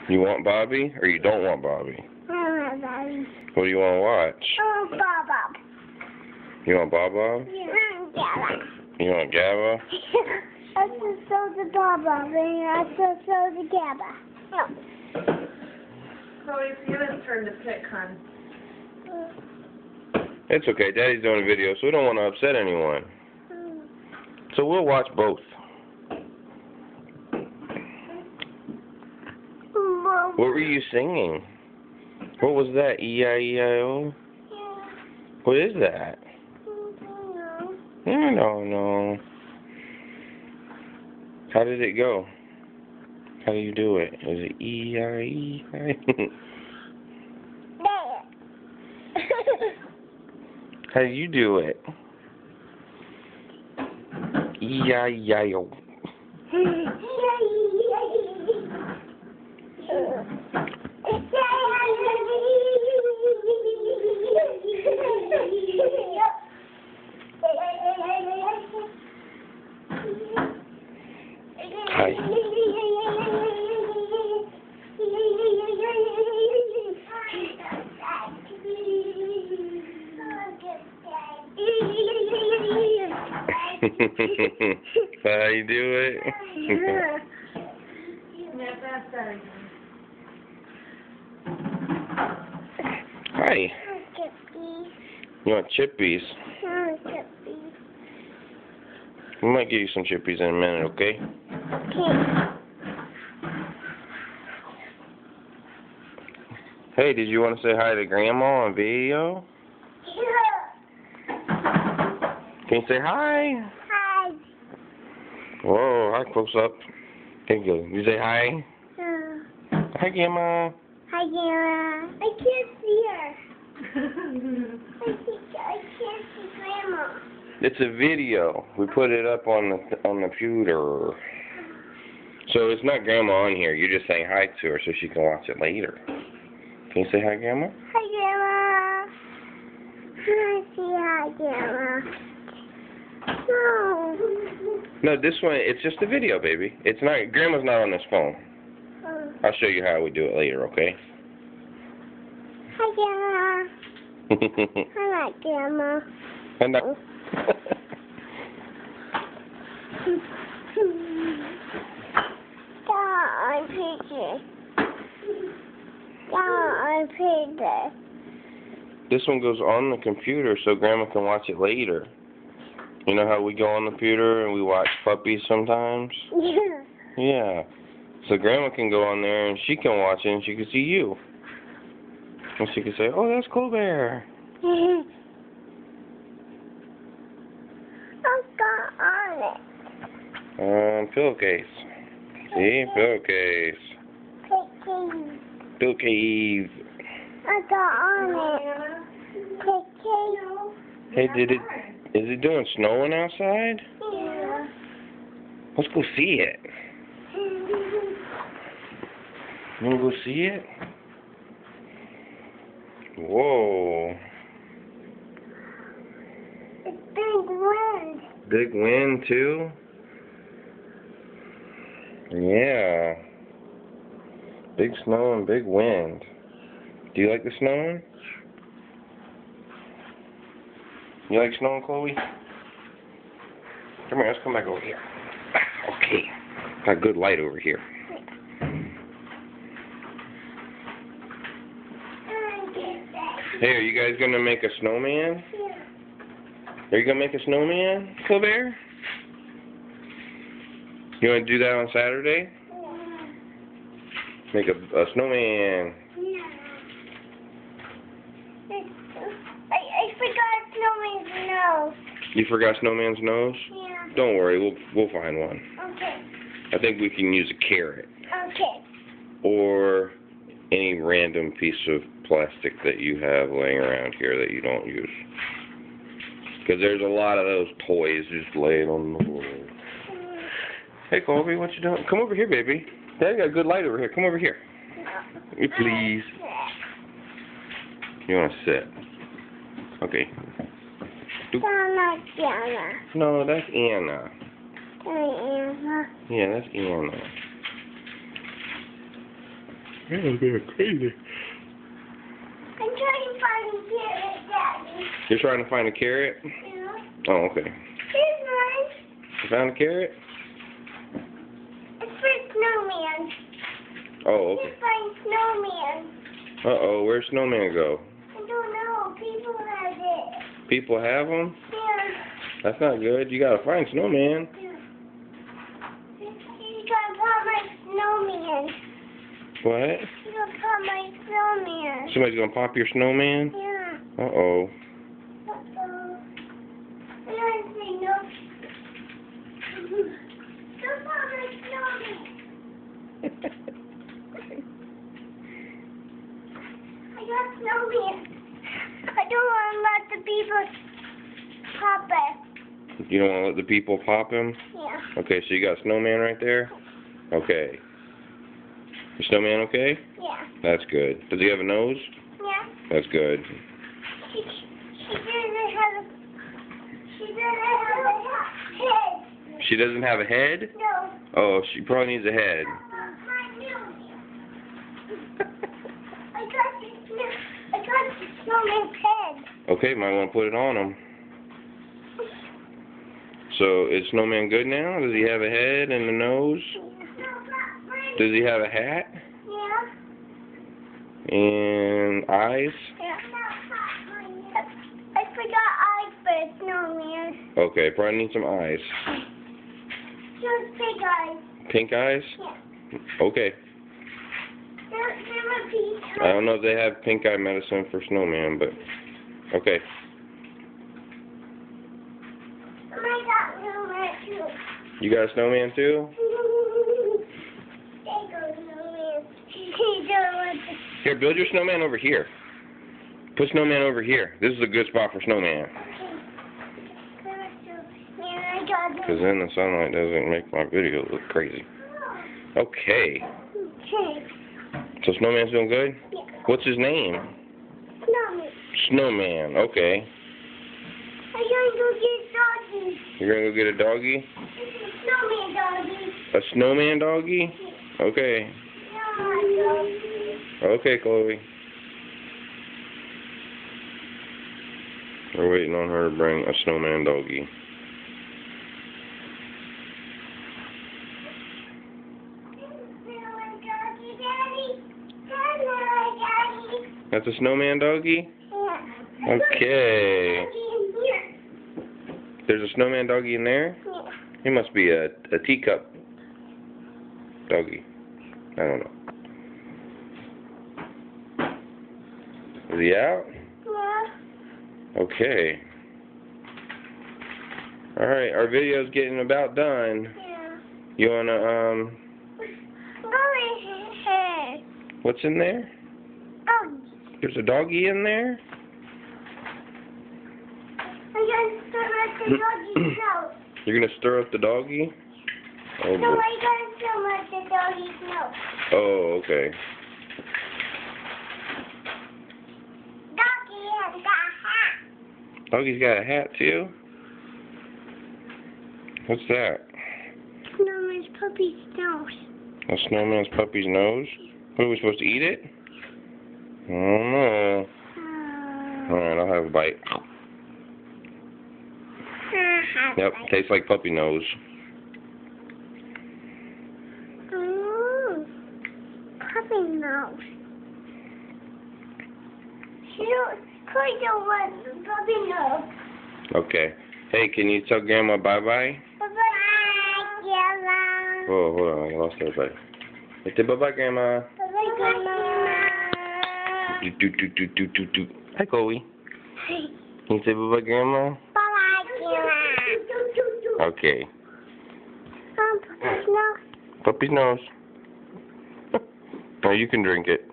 You want Bobby or you don't want Bobby? I want Bobby. What do you want to watch? I want Bob. You want Bob Bob? Yeah. Gabba. You want Gabba? I just saw the Bob and I just saw the Gabba. No. Chloe, it's Hannah's turn to pick, hon. It's okay. Daddy's doing a video, so we don't want to upset anyone. So we'll watch both. What were you singing? What was that? E-I-E-I-O? What is that? I don't know. How did it go? How do you do it? Is it E-I-E-I? How do you do it? E-I-E-I-O. Hi. How you do it? Hi. You want chippies? We might give you some chippies in a minute, okay? Hey, did you want to say hi to Grandma on video? Can you say hi? Hi. Whoa, hi, close up. There you go. You say hi? Hi, Grandma. Hi, Grandma. I can't see her. I can't see Grandma. It's a video. We put it up on the computer. So it's not Grandma on here. You're just saying hi to her so she can watch it later. Can you say hi, Grandma? Hi, Grandma. Hi, Grandma. No. No, this one, it's just a video, baby. It's not, Grandma's not on this phone. I'll show you how we do it later, okay? Hi, Grandma. I like Grandma. And that... On picture. On picture. This one goes on the computer so Grandma can watch it later. You know how we go on the computer and we watch puppies sometimes? Yeah. Yeah. So Grandma can go on there and she can watch it and she can see you. And she can say, oh, that's Colbert. I got on it. Pillowcase. See? Pillowcase. Cookies. Pillowcase. I got on it. Cookies. Hey, is it doing snowing outside? Yeah. Let's go see it. You want to go see it? Whoa. It's big wind. Big wind, too? Yeah. Big snow and big wind. Do you like the snowing? You like snowing, Chloe? Come here, let's come back over here. Okay. Got good light over here. Hey, are you guys going to make a snowman? Yeah. Are you going to make a snowman, Colbert? You want to do that on Saturday? Yeah. Make a snowman. Yeah. I forgot snowman's nose. You forgot snowman's nose? Yeah. Don't worry, we'll find one. Okay. I think we can use a carrot. Okay. Or any random piece of plastic that you have laying around here that you don't use. Because there's a lot of those toys just laying on the floor. Hey, Colby, what you doing? Come over here, baby. Daddy got a good light over here. Come over here. You please. You want to sit? Okay. Anna. No, that's Anna. Anna. Yeah, that's Anna. Man, they're crazy. I'm trying to find a carrot, Daddy. You're trying to find a carrot? Yeah. Oh, okay. Here's one. You found a carrot? It's for snowman. Oh, okay. Here's my snowman. Uh-oh, where'd Snowman go? I don't know. People have it. People have them? Yeah. That's not good. You gotta find Snowman. You gotta pop my snowman. What? You gotta pop my snowman. Somebody's gonna pop your snowman? Yeah. Uh-oh. Uh-oh. I don't say no. Don't pop my snowman. I got snowman. I don't want to let the people pop it. You don't wanna let the people pop him? Yeah. Okay, so you got Snowman right there? Okay. Is Snowman okay? Yeah. That's good. Does he have a nose? Yeah. That's good. She doesn't have a head. She doesn't have a head? No. Oh, she probably needs a head. I got the snowman's head. Okay, might want to put it on him. So, is Snowman good now? Does he have a head and a nose? Does he have a hat? Yeah. And eyes? Yeah. I forgot eyes for a snowman. Okay, probably need some eyes. Just big eyes. Pink eyes? Yeah. Okay. They're a piece. I don't know if they have pink eye medicine for Snowman, but okay. I got snowman too. You got a Snowman too? There goes snowman. He don't want to. Here, build your snowman over here. Put Snowman over here. This is a good spot for Snowman. Because then the sunlight doesn't make my video look crazy. Okay. Okay. So Snowman's doing good? Yeah. What's his name? Snowman. Snowman. Okay. I'm going to go get doggy. You're going to go get a doggy? Snowman doggy. A snowman doggy? Okay. Snowman doggy. Okay, Chloe. We're waiting on her to bring a snowman doggy. Snowman doggy, Daddy. Snowman doggy. That's a snowman doggy? Yeah. Okay. There's a snowman doggy in there? Yeah. He must be a teacup doggy. I don't know. Is he out? Yeah. Okay. Alright, our video's getting about done. Yeah. You wanna, Hey. what's in there? Oh, There's a doggy in there? I'm going to start at the doggy's nose. You're gonna stir up the doggy? Oh, No, boy. I got to start at the doggy's nose. Oh, okay. Doggy has got a hat. Doggy's got a hat too? What's that? Snowman's puppy's nose. A snowman's puppy's nose? What, are we supposed to eat it? I don't know. Alright, I'll have a bite. Yep, tastes like puppy nose. Puppy nose. She don't want the puppy nose. Okay. Hey, can you tell Grandma bye-bye? Bye-bye, Grandma. Oh, hold on, I lost everybody. Say bye-bye, Grandma. Bye-bye, Grandma. Do. Hi, Chloe. Can you say bye-bye, Grandma? Bye-bye, Grandma. Okay. Puppy's nose. Puppy's nose. Oh, you can drink it.